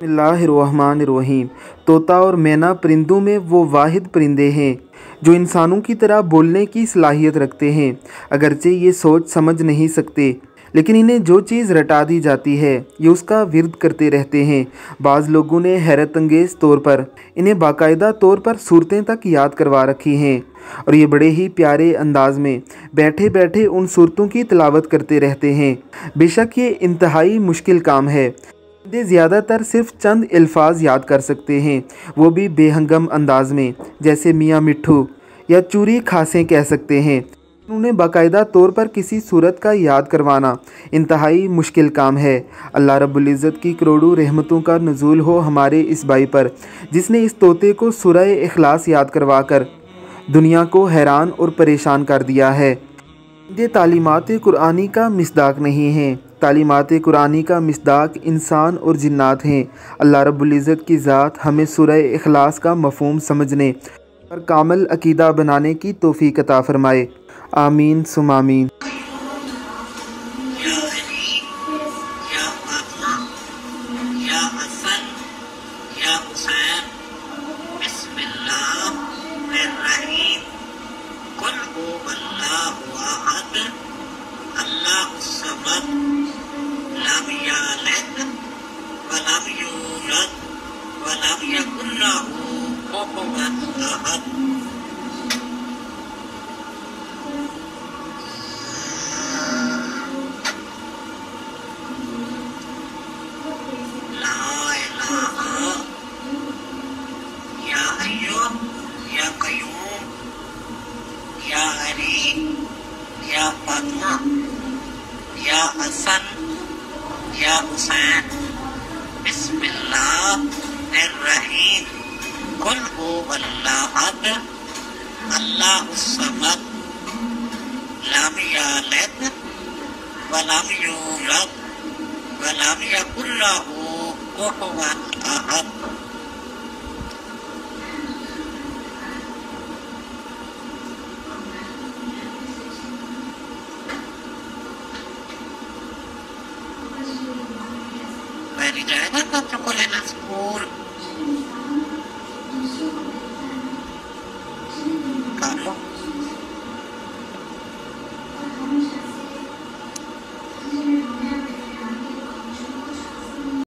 बिस्मिल्लाहिर्रहमानिर्रहीम। तोता और मैना परिंदों में वो वाहिद परिंदे हैं जो इंसानों की तरह बोलने की सलाहियत रखते हैं। अगरचे ये सोच समझ नहीं सकते, लेकिन इन्हें जो चीज़ रटा दी जाती है ये उसका विर्द करते रहते हैं। बाज़ लोगों ने हैरत अंगेज़ तौर पर इन्हें बाकायदा तौर पर सूरतें तक याद करवा रखी हैं और ये बड़े ही प्यारे अंदाज में बैठे बैठे उन सूरतों की तिलावत करते रहते हैं। बेशक ये इंतहाई मुश्किल काम है। परिंदे ज़्यादातर सिर्फ चंद अल्फाज याद कर सकते हैं, वो भी बेहंगम अंदाज में, जैसे मियाँ मिट्ठू या चूरी खासें कह सकते हैं। उन्हें बाकायदा तौर पर किसी सूरत का याद करवाना इंतहाई मुश्किल काम है। अल्लाह रब्बुल इज़्ज़त की करोड़ों रहमतों का नुज़ूल हो हमारे इस भाई पर, जिसने इस तोते को सूरह इखलास याद करवा कर दुनिया को हैरान और परेशान कर दिया है। ये तालीमात कुरानी का मिस्दाक नहीं है, तालीमात कुरानी का मिस्दाक इंसान और जिन्नात हैं। अल्लाह रब्बुल इज़्ज़त की ज़ात हमें सूरह इखलास का मफ़हूम समझने और कामिल अकीदा बनाने की तौफ़ीक़ अता फ़रमाए। आमीन सुम आमीन। या फातिमा, या हसन, या हुसैन, बिस्मिल्लाहिर्रहमानिर्रहीम। कुल हुवल्लाहु अहद, अल्लाहुस समद, लम यलिद व लम यूलद व लम यकुल लहू कुफुवन अहद। Rijalnya tak boleh nasbur. Kalau